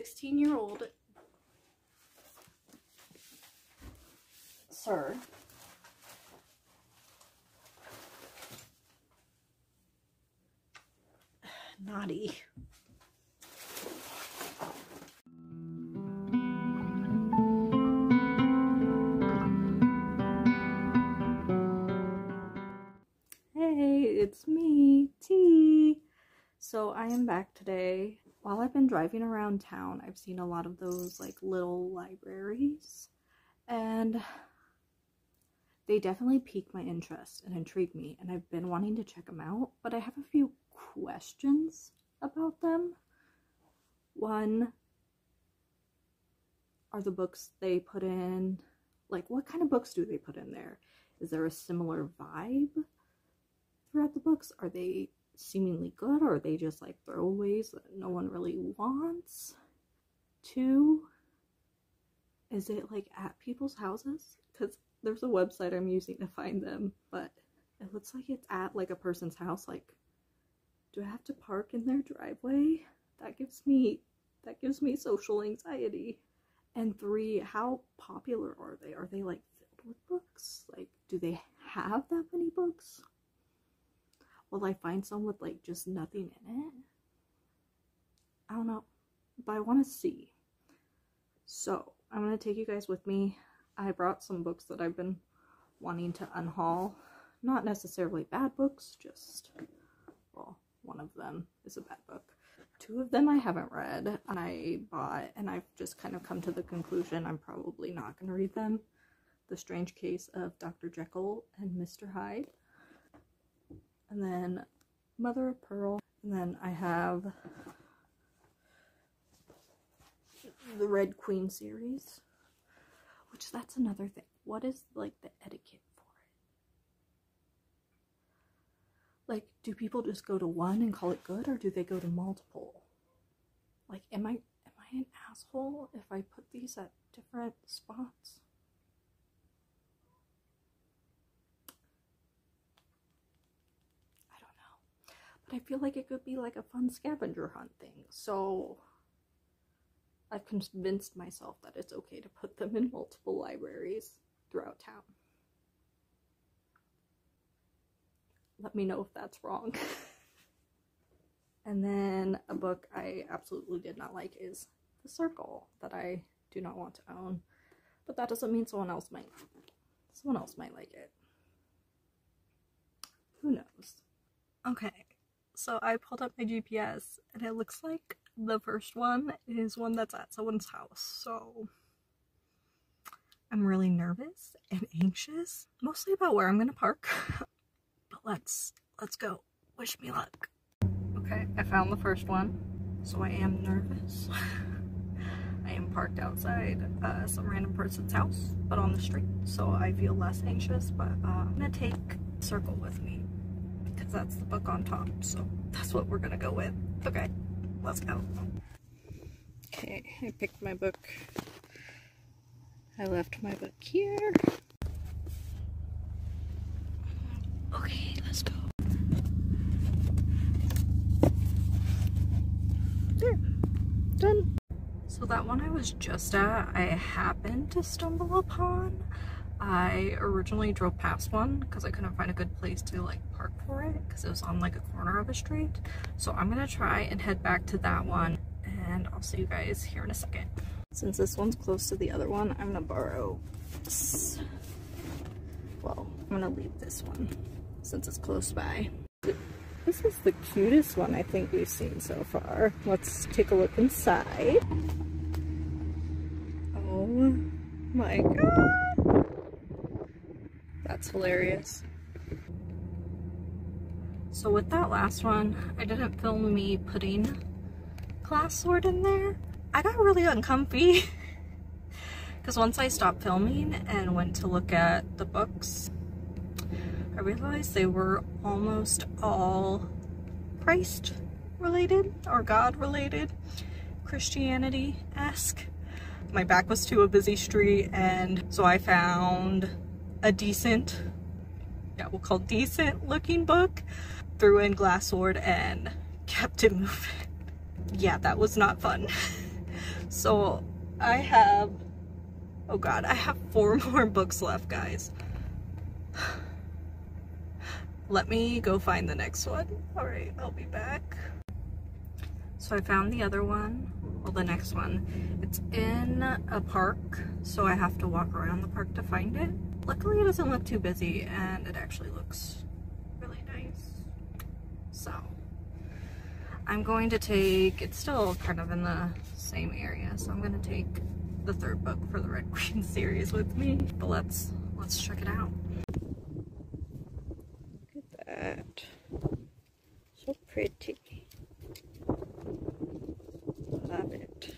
16-year-old sir naughty. Hey, it's me, T. So I am back today. While I've been driving around town, I've seen a lot of those like little libraries, and they definitely piqued my interest and intrigued me, and I've been wanting to check them out, but I have a few questions about them. One, are the books they put in, like, what kind of books do they put in there? Is there a similar vibe throughout the books? Are they seemingly good, or are they just like throwaways that no one really wants? Two, is it like at people's houses? Because there's a website I'm using to find them, but it looks like it's at like a person's house. Like, do I have to park in their driveway? That gives me social anxiety. And three, how popular are they? Are they like filled with books? Like, do they have that many books? Will I find some with like just nothing in it? I don't know, but I want to see. So I'm gonna take you guys with me. I brought some books that I've been wanting to unhaul. Not necessarily bad books, just, well, one of them is a bad book. Two of them I haven't read. I bought, and I've just kind of come to the conclusion I'm probably not going to read them. The Strange Case of Dr. Jekyll and Mr. Hyde. And then Mother of Pearl. And then I have the Red Queen series. Which, that's another thing. What is, like, the etiquette for it? Like, do people just go to one and call it good, or do they go to multiple? Like, am I an asshole if I put these at different spots? I don't know. But I feel like it could be like a fun scavenger hunt thing. So I've convinced myself that it's okay to put them in multiple libraries throughout town. Let me know if that's wrong. And then a book I absolutely did not like is The Circle, that I do not want to own. But that doesn't mean someone else might like it. Who knows? Okay, so I pulled up my GPS, and it looks like the first one is one that's at someone's house, so I'm really nervous and anxious, mostly about where I'm gonna park. But let's go. Wish me luck. Okay, I found the first one, so I am nervous. I am parked outside some random person's house, but on the street, so I feel less anxious. But I'm gonna take Circle with me, because that's the book on top, so that's what we're gonna go with. Okay, let's go. Okay, I picked my book. I left my book here. Okay, let's go. There, done. So that one I was just at, I happened to stumble upon. I originally drove past one because I couldn't find a good place to like park for it because it was on like a corner of a street. So I'm gonna try and head back to that one, and I'll see you guys here in a second. Since this one's close to the other one, I'm gonna borrow this. Well, I'm gonna leave this one since it's close by. This is the cutest one I think we've seen so far. Let's take a look inside. Oh my god! That's hilarious. So with that last one, I didn't film me putting Glass Sword in there. I got really uncomfy because once I stopped filming and went to look at the books, I realized they were almost all Christ related or God related, Christianity-esque. My back was to a busy street, and so I found a decent, yeah, we'll call decent looking book, threw in Glass Sword and kept it moving. Yeah, that was not fun. So I have, oh god, I have 4 more books left, guys. Let me go find the next one. Alright, I'll be back. So I found the other one, well, the next one. It's in a park, so I have to walk around the park to find it. Luckily it doesn't look too busy, and it actually looks really nice. So I'm going to take, it's still kind of in the same area, so I'm going to take the 3rd book for the Red Queen series with me. But let's check it out. Look at that. So pretty. Love it.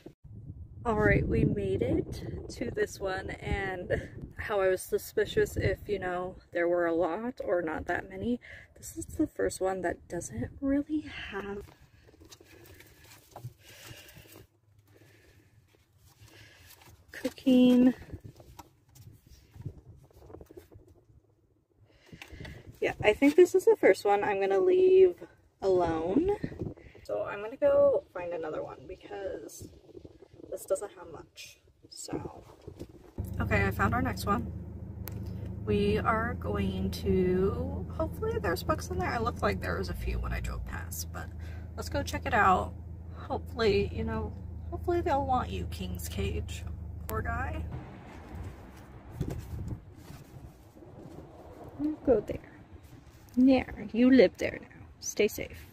Alright, we made it to this one, and how I was suspicious if, you know, there were a lot or not that many. This is the first one that doesn't really have cooking. Yeah, I think this is the first one I'm gonna leave alone. So I'm gonna go find another one because this doesn't have much. So, okay, I found our next one. We are going to, hopefully there's books in there. It looked like there was a few when I drove past, but let's go check it out. Hopefully, you know, hopefully they'll want you, King's Cage. Poor guy. I'll go there. There, you live there now. Stay safe.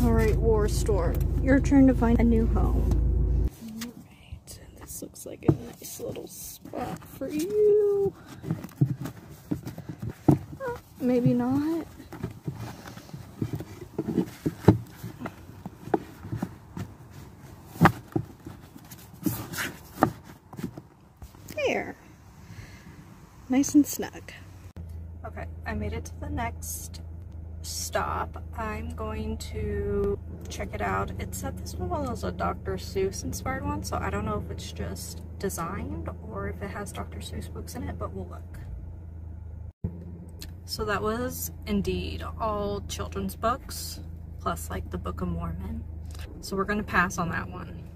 Alright, War Storm, your turn to find a new home. Alright, this looks like a nice little spot for you. Oh, maybe not. There. Nice and snug. Okay, I made it to the next stop. I'm going to check it out. It said this one was a Dr. Seuss inspired one, so I don't know if it's just designed or if it has Dr. Seuss books in it, but we'll look. So that was indeed all children's books, plus like the Book of Mormon. So we're gonna pass on that one.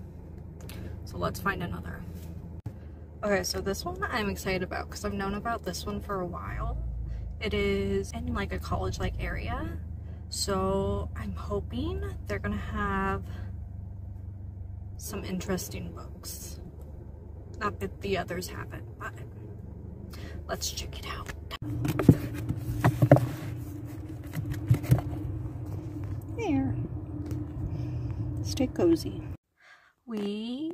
So let's find another. Okay, so this one I'm excited about because I've known about this one for a while. It is in like a college-like area, so I'm hoping they're gonna have some interesting books. Not that the others haven't, but let's check it out. There. Stay cozy. We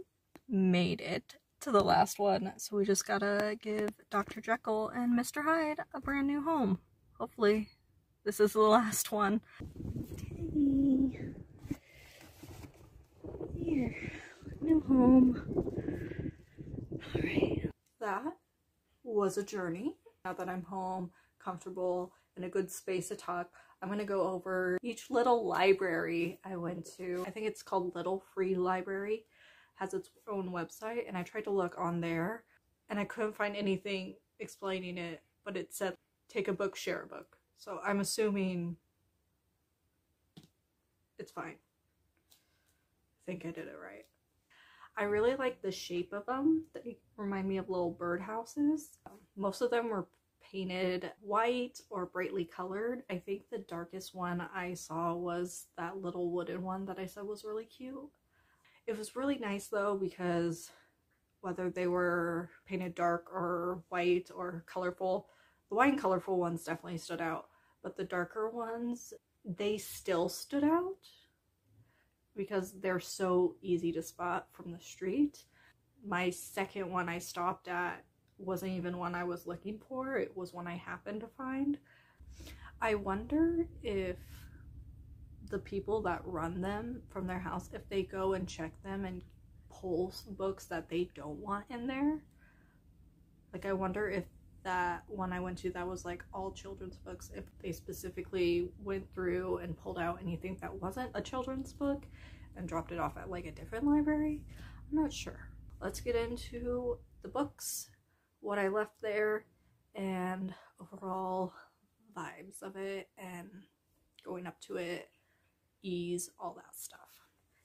made it to the last one, so we just gotta give Dr. Jekyll and Mr. Hyde a brand new home. Hopefully this is the last one. Teddy. Here, new home. Alright. That was a journey. Now that I'm home, comfortable, in a good space to talk, I'm gonna go over each little library I went to. I think it's called Little Free Library. Has its own website, and I tried to look on there and I couldn't find anything explaining it, but it said take a book, share a book. So I'm assuming it's fine. I think I did it right. I really like the shape of them. They remind me of little birdhouses. Most of them were painted white or brightly colored. I think the darkest one I saw was that little wooden one that I said was really cute. It was really nice though, because whether they were painted dark or white or colorful, the white and colorful ones definitely stood out, but the darker ones, they still stood out because they're so easy to spot from the street. My second one I stopped at wasn't even one I was looking for, it was one I happened to find. I wonder if the people that run them from their house, if they go and check them and pull books that they don't want in there. Like, I wonder if that one I went to that was like all children's books, if they specifically went through and pulled out anything that wasn't a children's book and dropped it off at like a different library. I'm not sure. Let's get into the books, what I left there, and overall vibes of it and going up to it, ease, all that stuff.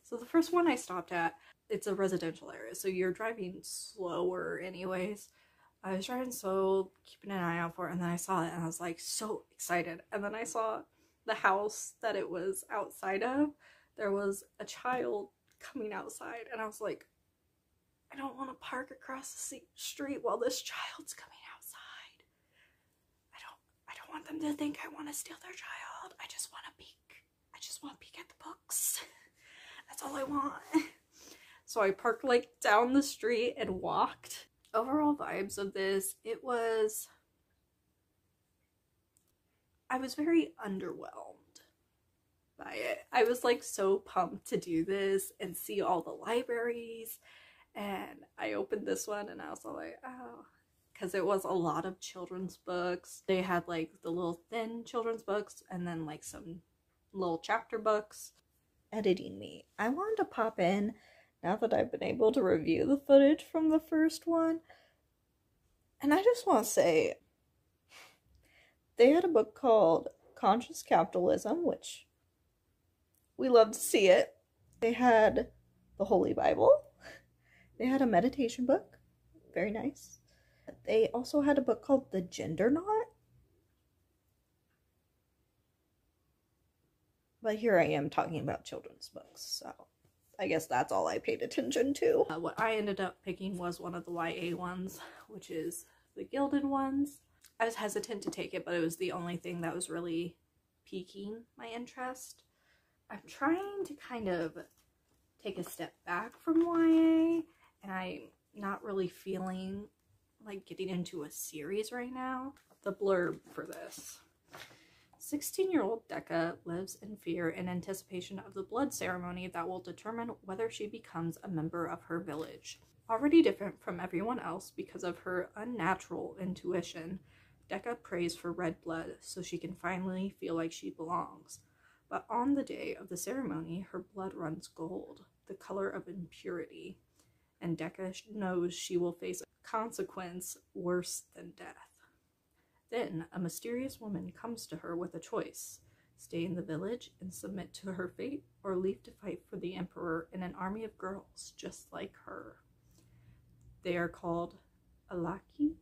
So the first one I stopped at, it's a residential area, so you're driving slower anyways. I was driving slow, keeping an eye out for it, and then I saw it and I was like so excited. And then I saw the house that it was outside of. There was a child coming outside, and I was like, I don't want to park across the street while this child's coming outside. I don't want them to think I want to steal their child. I just want to peek. I just want to peek at the books. That's all I want. So I parked like down the street and walked. Overall vibes of this, I was very underwhelmed by it. I was like so pumped to do this and see all the libraries, and I opened this one and I was all like, oh, because it was a lot of children's books. They had like the little thin children's books and then like some little chapter books. Editing me. I wanted to pop in, now that I've been able to review the footage from the first one, and I just want to say, they had a book called Conscious Capitalism, which we love to see it. They had the Holy Bible. They had a meditation book. Very nice. They also had a book called The Gender Knot. But here I am talking about children's books, so I guess that's all I paid attention to. What I ended up picking was one of the YA ones, which is the Gilded ones. I was hesitant to take it, but it was the only thing that was really piquing my interest. I'm trying to kind of take a step back from YA, and I'm not really feeling like getting into a series right now. The blurb for this. 16-year-old Decca lives in fear in anticipation of the blood ceremony that will determine whether she becomes a member of her village. Already different from everyone else because of her unnatural intuition, Decca prays for red blood so she can finally feel like she belongs. But on the day of the ceremony, her blood runs gold, the color of impurity, and Decca knows she will face a consequence worse than death. Then, a mysterious woman comes to her with a choice: stay in the village and submit to her fate, or leave to fight for the Emperor in an army of girls just like her. They are called Alaki,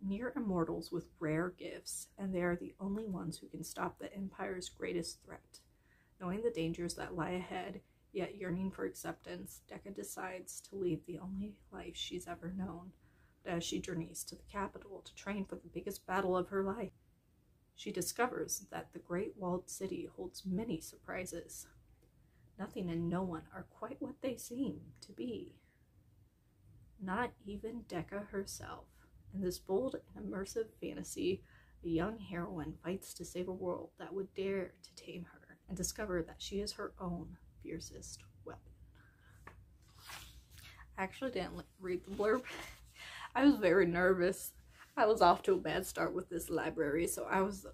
near immortals with rare gifts, and they are the only ones who can stop the Empire's greatest threat. Knowing the dangers that lie ahead, yet yearning for acceptance, Decca decides to lead the only life she's ever known. As she journeys to the capital to train for the biggest battle of her life, she discovers that the Great Walled City holds many surprises. Nothing and no one are quite what they seem to be. Not even Decca herself. In this bold and immersive fantasy, a young heroine fights to save a world that would dare to tame her, and discover that she is her own fiercest weapon. I actually didn't read the blurb. I was very nervous. I was off to a bad start with this library, so I was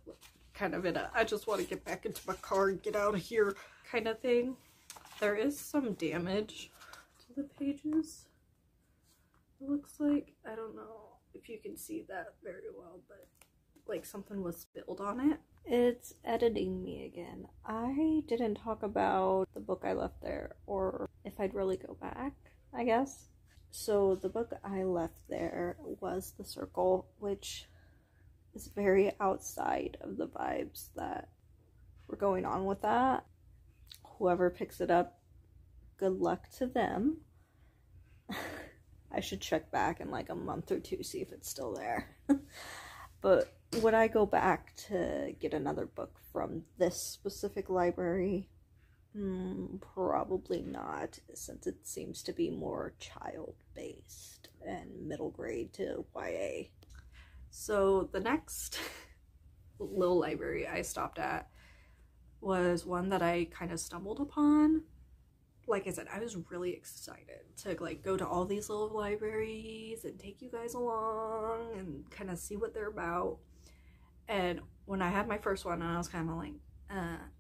kind of in a, I just want to get back into my car and get out of here kind of thing. There is some damage to the pages, it looks like. I don't know if you can see that very well, but like something was spilled on it. It's editing me again. I didn't talk about the book I left there, or if I'd really go back, I guess. So the book I left there was The Circle, which is very outside of the vibes that were going on with that. Whoever picks it up, good luck to them. I should check back in like a month or two, see if it's still there. But would I go back to get another book from this specific library? Probably not, since it seems to be more child-based and middle grade to YA. So the next little library I stopped at was one that I kind of stumbled upon. Like I said, I was really excited to like go to all these little libraries and take you guys along and kind of see what they're about. And when I had my first one, I was kind of like,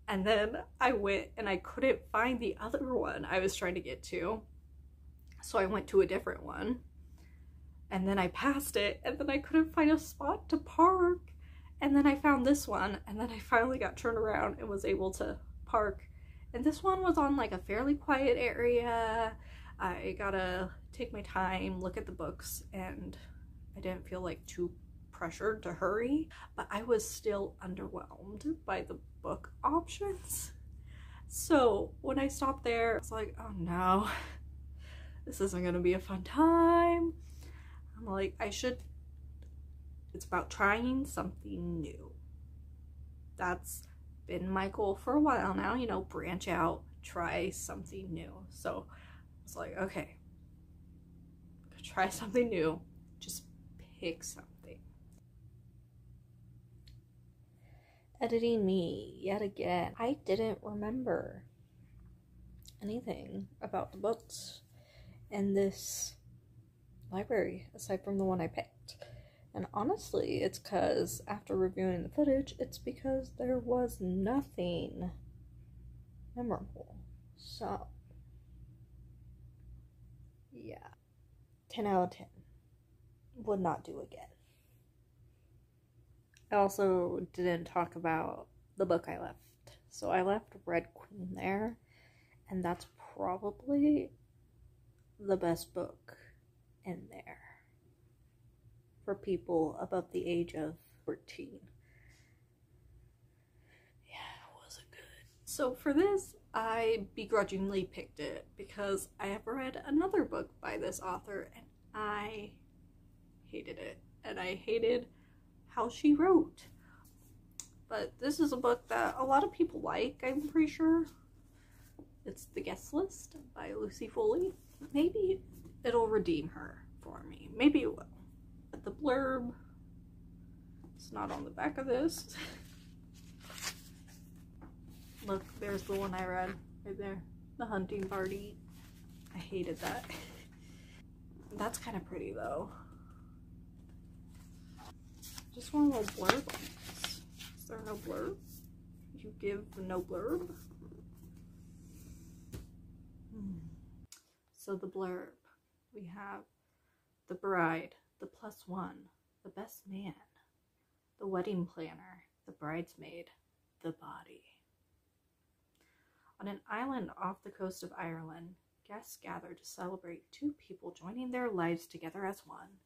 and then I went and I couldn't find the other one I was trying to get to. So I went to a different one, and then I passed it, and then I couldn't find a spot to park. And then I found this one, and then I finally got turned around and was able to park And this one was on like a fairly quiet area. I gotta take my time, look at the books, and I didn't feel like too pressured to hurry, but I was still underwhelmed by the book options. So when I stopped there, I was like, oh no, this isn't gonna be a fun time. I'm like, it's about trying something new. That's been my goal for a while now, you know, branch out, try something new. So it's like, okay, try something new, just pick something. Editing me yet again. I didn't remember anything about the books in this library aside from the one I picked. And honestly, it's because after reviewing the footage, it's because there was nothing memorable. So, yeah. 10 out of 10. Would not do again. I also didn't talk about the book I left. So I left Red Queen there, and that's probably the best book in there for people above the age of 14. Yeah, it wasn't good. So for this, I begrudgingly picked it because I have read another book by this author and I hated it. And I hated how she wrote. But this is a book that a lot of people like, I'm pretty sure. It's The Guest List by Lucy Foley. Maybe it'll redeem her for me. Maybe it will. But the blurb, it's not on the back of this. Look, there's the one I read right there. The Hunting Party. I hated that. That's kind of pretty though. Just want a little blurb on this. Is there no blurb? You give no blurb? So the blurb, we have the bride, the +1, the best man, the wedding planner, the bridesmaid, the body. On an island off the coast of Ireland, guests gather to celebrate two people joining their lives together as one.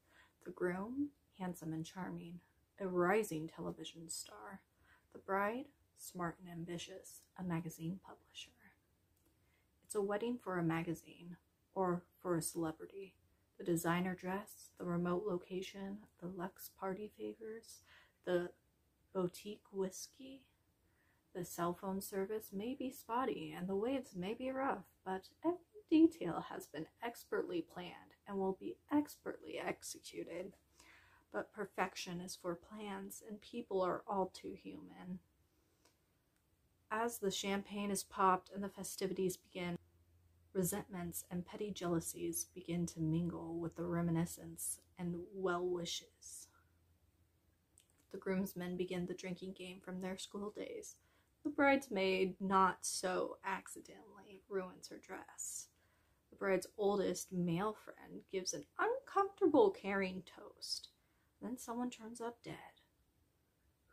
The groom, handsome and charming, a rising television star. The bride, smart and ambitious, a magazine publisher. It's a wedding for a magazine, or for a celebrity. The designer dress, the remote location, the luxe party favors, the boutique whiskey. The cell phone service may be spotty and the waves may be rough, but every detail has been expertly planned and will be expertly executed. But perfection is for plans, and people are all too human. As the champagne is popped and the festivities begin, resentments and petty jealousies begin to mingle with the reminiscence and well wishes. The groomsmen begin the drinking game from their school days. The bridesmaid, not so accidentally, ruins her dress. The bride's oldest male friend gives an uncomfortable caring toast. Then someone turns up dead.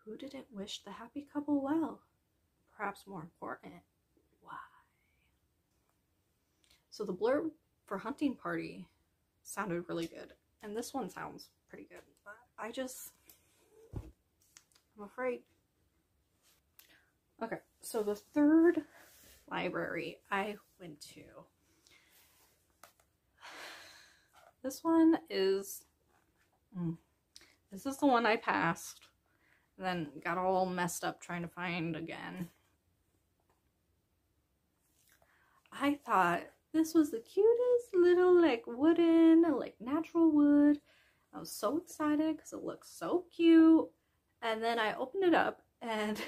Who didn't wish the happy couple well? Perhaps more important, why? So the blurb for Hunting Party sounded really good. And this one sounds pretty good. But I'm afraid. Okay, so the third library I went to. This one is... This is the one I passed, and then got all messed up trying to find again. I thought this was the cutest little, like, wooden, like, natural wood. I was so excited because it looked so cute. And then I opened it up, and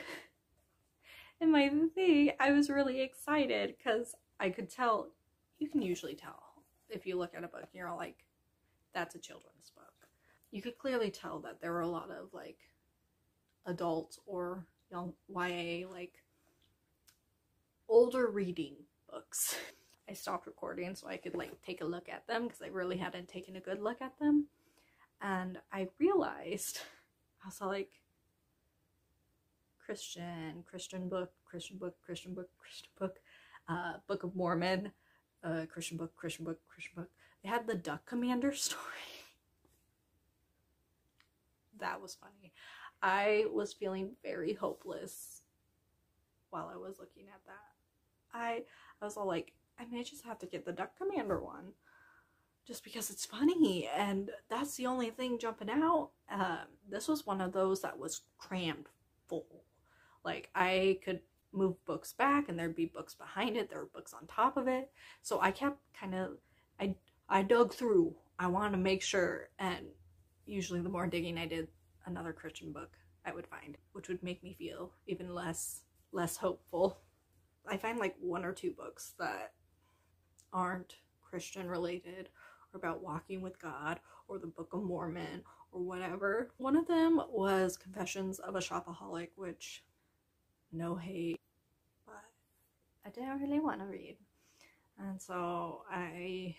in my thing, I was really excited because I could tell, you can usually tell if you look at a book, you're like, that's a children's book. You could clearly tell that there were a lot of, like, adult or young YA, like, older reading books. I stopped recording so I could, like, take a look at them because I really hadn't taken a good look at them. And I realized, I was like, Christian book, Christian book, Christian book, Christian book. Book of Mormon, Christian book, Christian book, Christian book. They had the Duck Commander story. That was funny. I was feeling very hopeless while I was looking at that. I was all like, I may just have to get the Duck Commander one just because it's funny, and that's the only thing jumping out. This was one of those that was crammed full. Like, I could move books back and there'd be books behind it, there were books on top of it, so I kept kind of, I dug through. I wanted to make sure, and usually the more digging I did, another Christian book I would find, which would make me feel even less hopeful. I find like one or two books that aren't Christian related, or about walking with God, or the Book of Mormon, or whatever. One of them was Confessions of a Shopaholic, which, no hate, but I didn't really want to read. And so I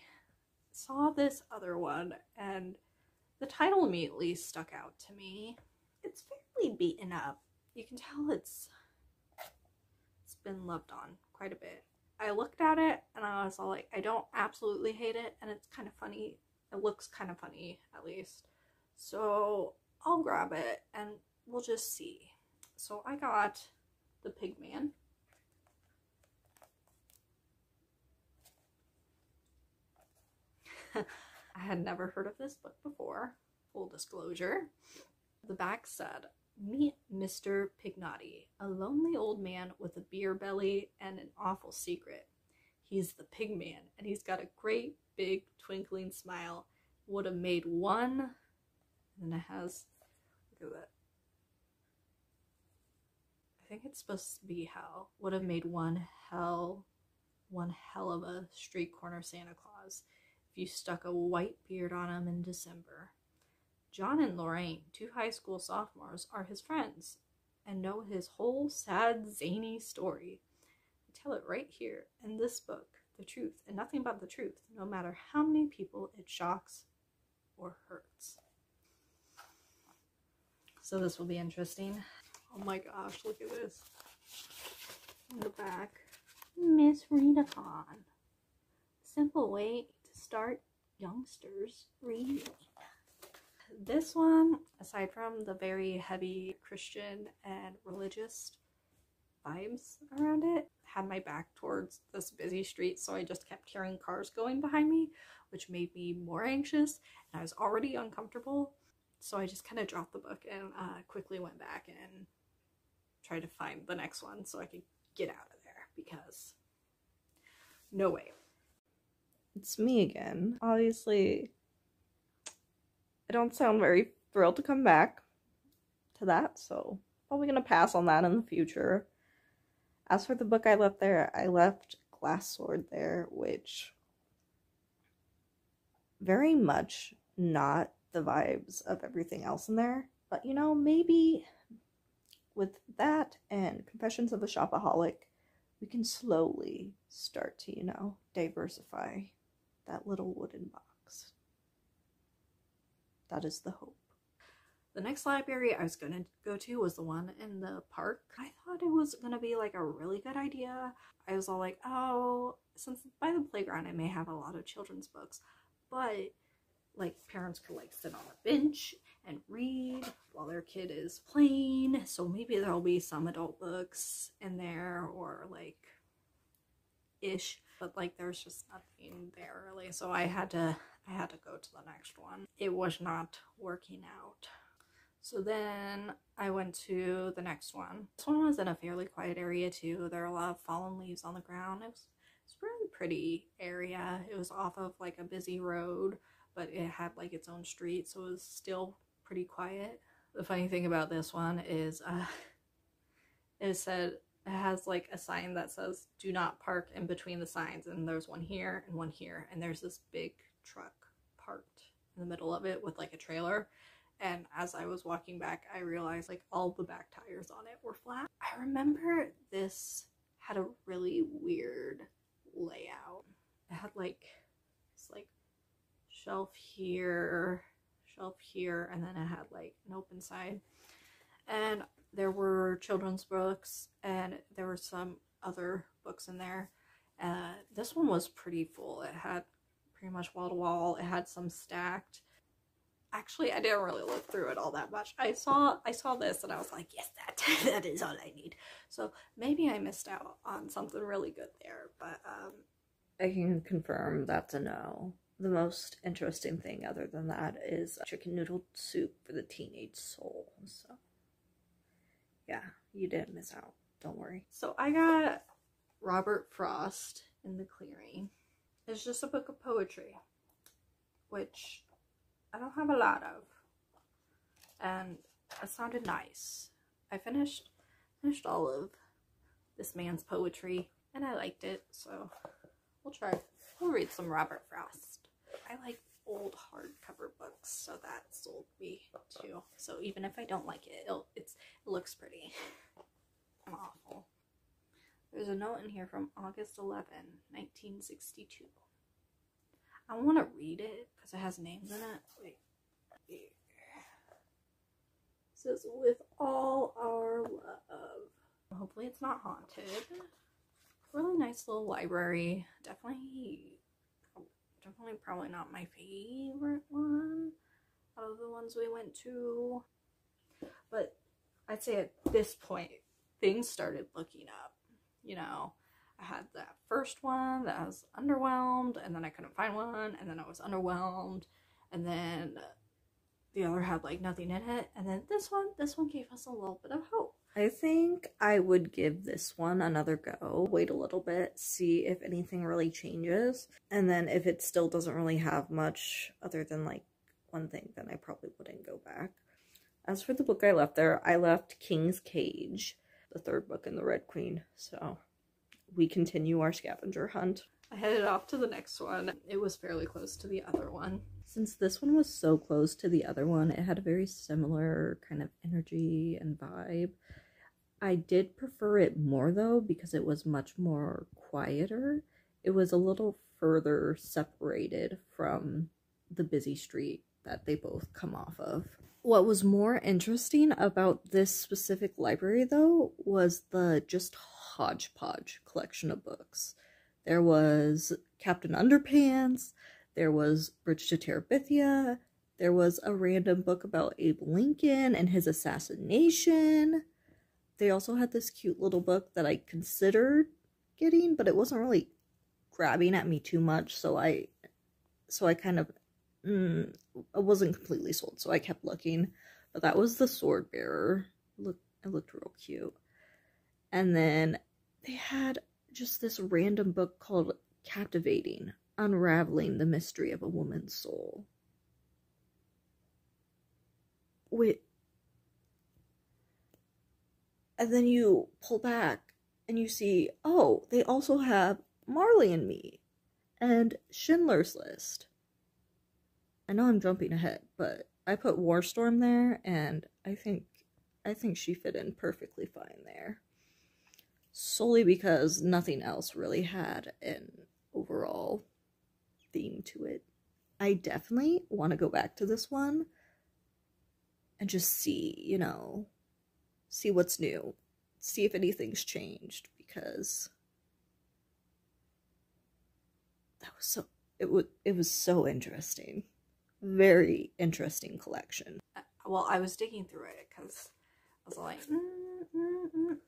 saw this other one, and the title immediately stuck out to me. It's fairly beaten up. You can tell it's been loved on quite a bit. I looked at it and I was all like, I don't absolutely hate it, and it's kind of funny. It looks kind of funny, at least. So I'll grab it and we'll just see. So I got The Pigman. I had never heard of this book before, full disclosure. The back said, meet Mr. Pignotti, a lonely old man with a beer belly and an awful secret. He's the Pigman, and he's got a great big twinkling smile. Would have made one, and it has, look at that. I think it's supposed to be hell. Would have made one hell of a street corner Santa Claus if you stuck a white beard on him in December. John and Lorraine, two high school sophomores, are his friends and know his whole sad, zany story. I tell it right here in this book, the truth and nothing but the truth, no matter how many people it shocks or hurts. So this will be interesting. Oh my gosh, look at this. In the back, Miss Readathon. Simple way to start youngsters reading. This one, aside from the very heavy Christian and religious vibes around it, had my back towards this busy street, so I just kept hearing cars going behind me, which made me more anxious, and I was already uncomfortable, so I just kind of dropped the book and quickly went back and tried to find the next one so I could get out of there, because no way. It's me again. Obviously, I don't sound very thrilled to come back to that, so probably gonna pass on that in the future. As for the book I left there, I left Glass Sword there, which very much not the vibes of everything else in there. But, you know, maybe with that and Confessions of a Shopaholic, we can slowly start to, you know, diversify that little wooden box. That is the hope. The next library I was going to go to was the one in the park. I thought it was going to be like a really good idea. I was all like, oh, since by the playground I may have a lot of children's books, but like parents could like sit on a bench and read while their kid is playing. So maybe there'll be some adult books in there, or like ish, but like there's just nothing there really. So I had to go to the next one. It was not working out. So then I went to the next one. This one was in a fairly quiet area too. There are a lot of fallen leaves on the ground. It's a really pretty area. It was off of like a busy road, but it had like its own street, so it was still pretty quiet. The funny thing about this one is it has like a sign that says do not park in between the signs, and there's one here and one here, and there's this big truck parked in the middle of it with like a trailer. And as I was walking back, I realized like all the back tires on it were flat. I remember this had a really weird layout. It had like this like shelf here, and then it had like an open side. And there were children's books, and there were some other books in there. This one was pretty full. It had pretty much wall to wall. It had some stacked. Actually, I didn't really look through it all that much. I saw this and I was like, yes, that is all I need. So maybe I missed out on something really good there, but I can confirm that's a no. The most interesting thing other than that is chicken noodle soup for the teenage soul. So yeah, you didn't miss out. Don't worry. So I got Robert Frost in the Clearing. It's just a book of poetry, which I don't have a lot of, and it sounded nice. I finished all of this man's poetry, and I liked it, so we'll read some Robert Frost. I like old hardcover books, so that sold me too. So even if I don't like it, it looks pretty. I'm awful. There's a note in here from August 11, 1962. I want to read it because it has names in it. Wait. Here. It says, with all our love. Hopefully it's not haunted. Really nice little library. Definitely probably not my favorite one out of the ones we went to. But I'd say at this point, things started looking up. You know, I had that first one that I was underwhelmed, and then I couldn't find one, and then I was underwhelmed, and then the other had like nothing in it, and then this one gave us a little bit of hope. I think I would give this one another go, wait a little bit, see if anything really changes, and then if it still doesn't really have much other than like one thing, then I probably wouldn't go back. As for the book I left there, I left King's Cage, the third book in the Red Queen, so we continue our scavenger hunt. I headed off to the next one. It was fairly close to the other one. Since this one was so close to the other one, it had a very similar kind of energy and vibe. I did prefer it more though because it was much more quieter. It was a little further separated from the busy street that they both come off of. What was more interesting about this specific library though was the just hodgepodge collection of books. There was Captain Underpants, there was Bridge to Terabithia, there was a random book about Abe Lincoln and his assassination. They also had this cute little book that I considered getting, but it wasn't really grabbing at me too much, so I kind of I wasn't completely sold, so I kept looking. But that was The Sword Bearer. It looked real cute. And then they had just this random book called Captivating, Unraveling the Mystery of a Woman's Soul. Wait. And then you pull back and you see, oh, they also have Marley and Me and Schindler's List. I know I'm jumping ahead, but I put Warstorm there, and I think she fit in perfectly fine there. Solely because nothing else really had an overall theme to it. I definitely want to go back to this one and just see, you know, see what's new. See if anything's changed, because that was so, it was so interesting. Very interesting collection. Well, I was digging through it because I was like,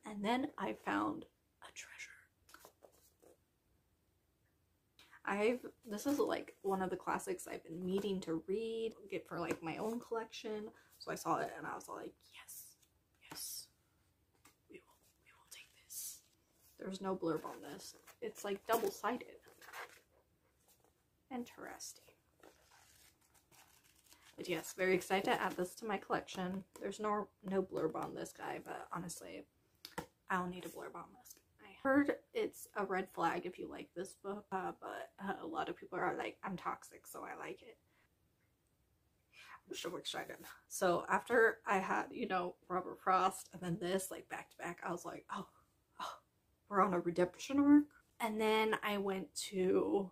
and then I found a treasure. This is like one of the classics I've been meaning to read, get for like my own collection. So I saw it and I was like, yes, we will take this. There's no blurb on this. It's like double-sided. Interesting. But yes, very excited to add this to my collection. There's no blurb on this guy, but honestly, I don't need a blurb on this guy. I heard it's a red flag if you like this book, but a lot of people are like, I'm toxic, so I like it. I'm so excited. So after I had, you know, Robert Frost and then this, like back to back, I was like, oh, we're on a redemption arc. And then I went to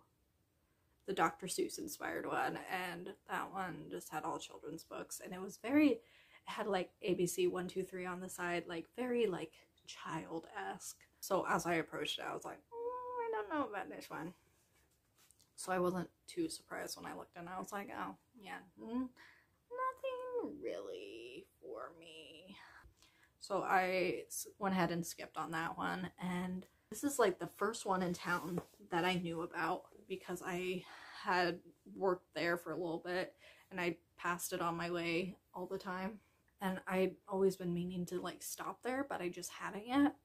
the Dr. Seuss inspired one, and that one just had all children's books, and it had like ABC 1, 2, 3 on the side, like very like child-esque. So as I approached it, I was like, I don't know about this one. So I wasn't too surprised when I looked and I was like, oh, yeah, nothing really for me. So I went ahead and skipped on that one. And this is like the first one in town that I knew about because I had worked there for a little bit and I passed it on my way all the time. And I'd always been meaning to like stop there, but I just hadn't yet.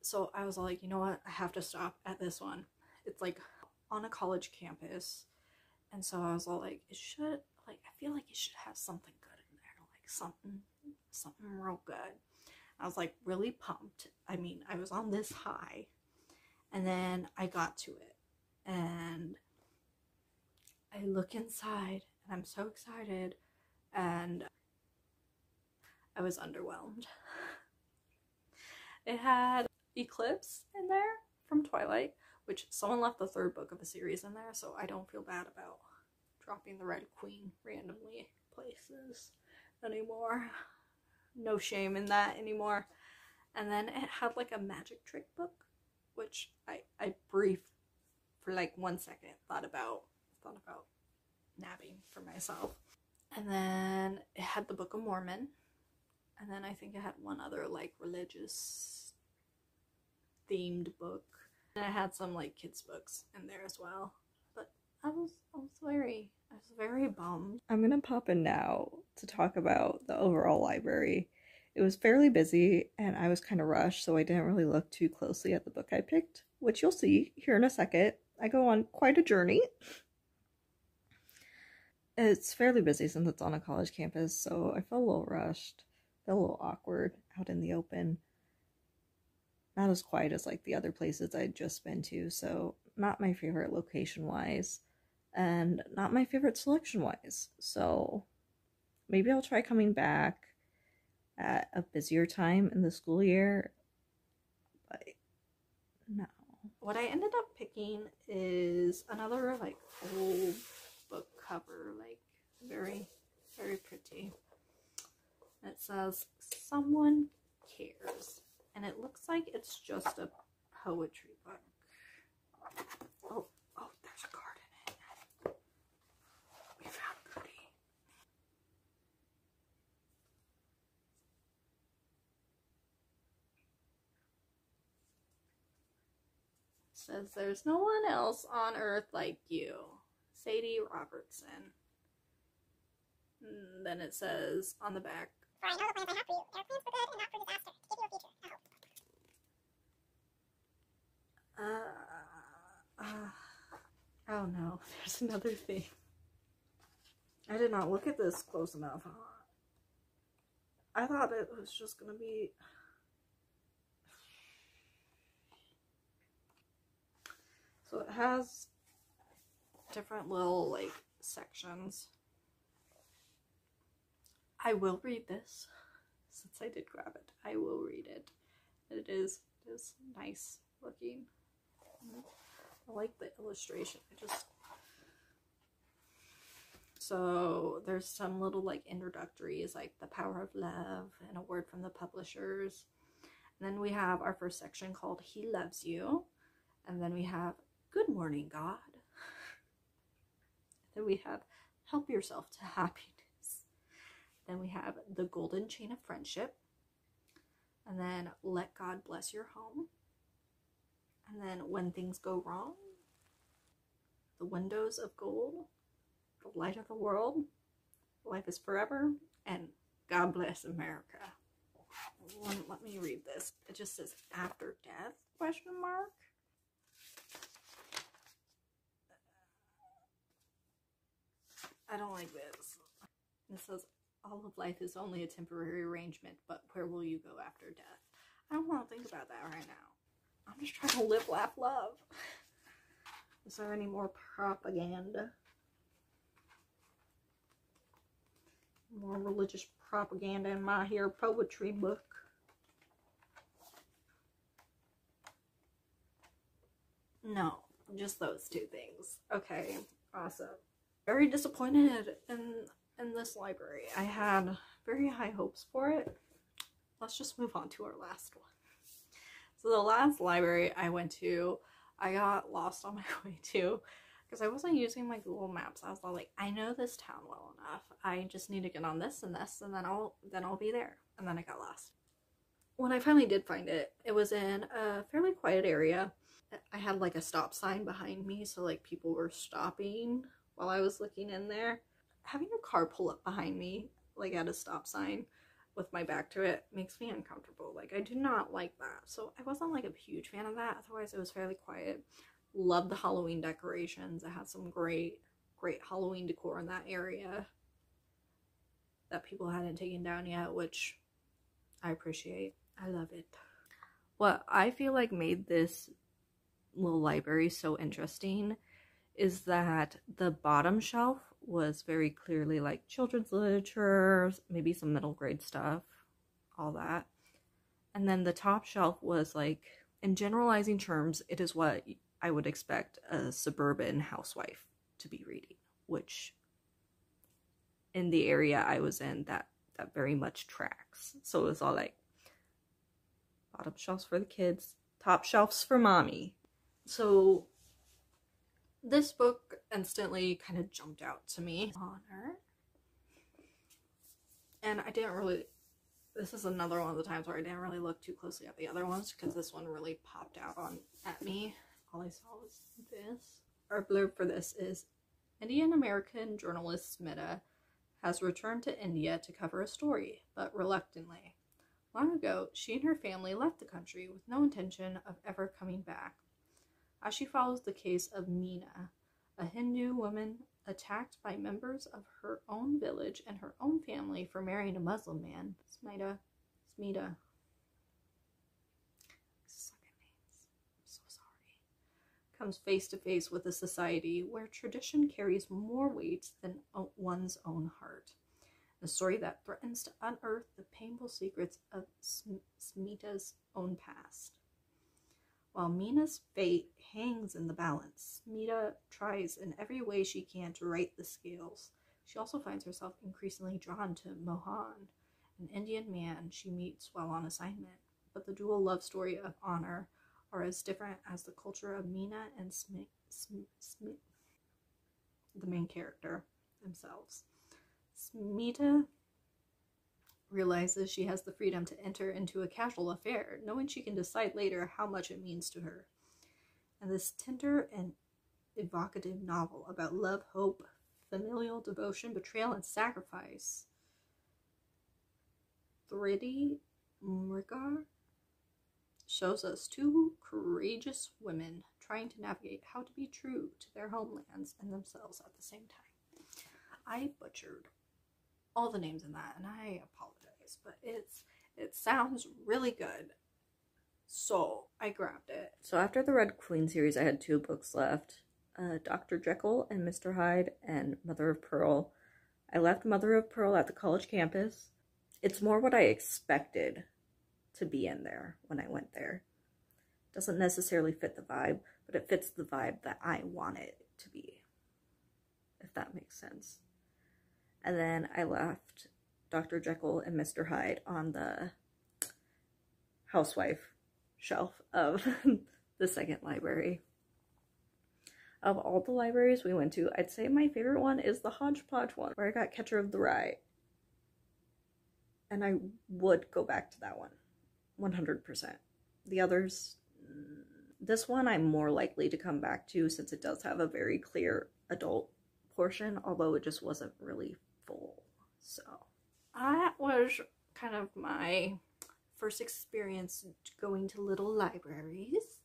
So I was like, you know what? I have to stop at this one. It's like on a college campus. And so I was all like, it should, like, I feel like it should have something good in there. Like something real good. I was like really pumped. I mean, I was on this high. And then I got to it. And I look inside and I'm so excited. And I was underwhelmed. It had Eclipse in there from Twilight, which someone left the third book of a series in there, so I don't feel bad about dropping the Red Queen randomly places anymore. No shame in that anymore. And then it had like a magic trick book, which I brief for like 1 second thought about nabbing for myself. And then it had the Book of Mormon. And then I think it had one other like religious themed book. And it had some like kids books in there as well. But I was very bummed. I'm gonna pop in now to talk about the overall library. It was fairly busy and I was kind of rushed, so I didn't really look too closely at the book I picked, which you'll see here in a second. I go on quite a journey. It's fairly busy since it's on a college campus, so I felt a little rushed, felt a little awkward out in the open. Not as quiet as like the other places I'd just been to, so not my favorite location-wise, and not my favorite selection-wise. So maybe I'll try coming back at a busier time in the school year, but no. What I ended up picking is another like old book cover, like very, very pretty. It says, "Someone Cares." And it looks like it's just a poetry book. Oh, there's a card in it. We found Goody. It says, "There's no one else on earth like you. Sadie Robertson." And then it says on the back, "For I know the plans I have for you. They are plans for good and not for disaster, to give you a future, I hope." Oh no, there's another thing. I did not look at this close enough. I thought it was just gonna be... So it has different little like sections. I will read this since I did grab it. I will read it. It is nice looking. I like the illustration. So there's some little like introductories like The Power of Love and a word from the publishers. And then we have our first section called He Loves You. And then we have Good Morning, God. Then we have Help Yourself to Happiness. Then we have The Golden Chain of Friendship. And then Let God Bless Your Home. And then When Things Go Wrong. The Windows of Gold. The Light of the World. Life is Forever. And God Bless America. Let me read this. It just says After Death, question mark. I don't like this. It says, all of life is only a temporary arrangement, but where will you go after death? I don't want to think about that right now. I'm just trying to live, laugh, love. Is there any more propaganda? More religious propaganda in my here poetry book. No, just those two things. Okay, awesome. Very disappointed in this library. I had very high hopes for it. Let's just move on to our last one. So the last library I went to I got lost on my way too because I wasn't using my Google Maps. I was all like, I know this town well enough. I just need to get on this and this, and then I'll be there. And then I got lost. When I finally did find it, it was in a fairly quiet area. I had like a stop sign behind me, so like people were stopping while I was looking in there. Having a car pull up behind me, like at a stop sign with my back to it, makes me uncomfortable. Like, I do not like that. So I wasn't like a huge fan of that. Otherwise, it was fairly quiet. Loved the Halloween decorations. It had some great Halloween decor in that area that people hadn't taken down yet, which I appreciate. I love it. What I feel like made this little library so interesting is that the bottom shelf was very clearly like children's literature, maybe some middle grade stuff, all that. And then the top shelf was like, in generalizing terms, it is what I would expect a suburban housewife to be reading, which in the area I was in, that very much tracks. So it was all like bottom shelves for the kids, top shelves for mommy. So this book instantly kind of jumped out to me. Honor. And I didn't really, this is another one of the times where I didn't really look too closely at the other ones because this one really popped out at me. All I saw was this. Our blurb for this is, Indian American journalist Smita has returned to India to cover a story, but reluctantly. Long ago, she and her family left the country with no intention of ever coming back. As she follows the case of Meena, a Hindu woman attacked by members of her own village and her own family for marrying a Muslim man, Smita. Sucking names. I'm so sorry. Comes face to face with a society where tradition carries more weight than one's own heart. A story that threatens to unearth the painful secrets of Smita's own past. While Meena's fate hangs in the balance, Smita tries in every way she can to right the scales. She also finds herself increasingly drawn to Mohan, an Indian man she meets while on assignment. But the dual love story of honor are as different as the culture of Meena and the main character themselves. Smita realizes she has the freedom to enter into a casual affair, knowing she can decide later how much it means to her. And this tender and evocative novel about love, hope, familial devotion, betrayal, and sacrifice. Thridi Mrigar shows us two courageous women trying to navigate how to be true to their homelands and themselves at the same time. I butchered all the names in that, and I apologize, but it sounds really good, so I grabbed it. So after the Red Queen series, I had 2 books left, Dr. Jekyll and Mr. Hyde, and Mother of Pearl. I left Mother of Pearl at the college campus. It's more what I expected to be in there when I went there. Doesn't necessarily fit the vibe, but it fits the vibe that I want it to be, if that makes sense. And then I left Dr. Jekyll and Mr. Hyde on the housewife shelf of the second library. Of all the libraries we went to, I'd say my favorite one is the Hodgepodge one, where I got Catcher of the Rye. And I would go back to that one, 100%. The others, this one I'm more likely to come back to since it does have a very clear adult portion, although it just wasn't really full. So that was kind of my first experience going to little libraries.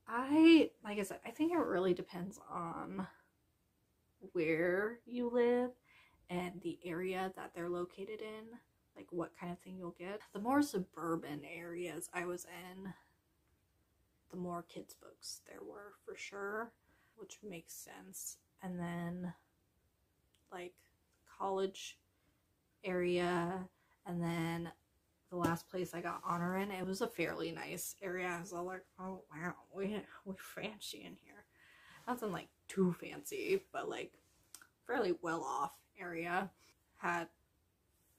Like I said, I think it really depends on where you live and the area that they're located in, like what kind of thing you'll get. The more suburban areas I was in, the more kids books there were for sure, which makes sense. And then like college area, and then the last place I got honor in, it was a fairly nice area. I was all like, oh wow, we fancy in here. Nothing like too fancy, but like fairly well off area. Had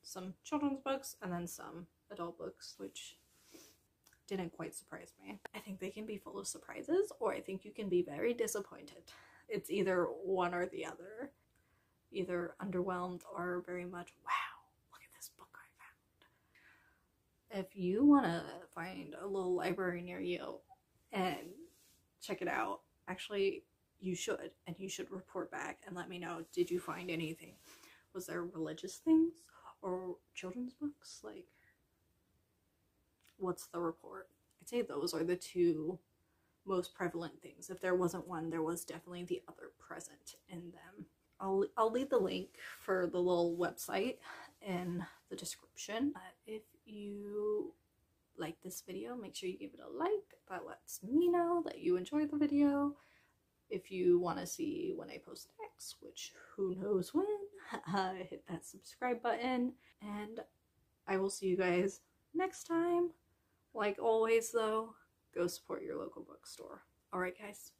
some children's books and then some adult books, which didn't quite surprise me. I think they can be full of surprises, or I think you can be very disappointed. It's either one or the other. Either underwhelmed or very much, wow, look at this book I found. If you want to find a little library near you and check it out, actually, you should. And you should report back and let me know, did you find anything? Was there religious things or children's books? Like, what's the report? I'd say those are the two most prevalent things. If there wasn't one, there was definitely the other present in them. I'll leave the link for the little website in the description. If you like this video, make sure you give it a like. That lets me know that you enjoyed the video. If you want to see when I post next, which who knows when, hit that subscribe button, and I will see you guys next time. Like always though, go support your local bookstore. Alright guys,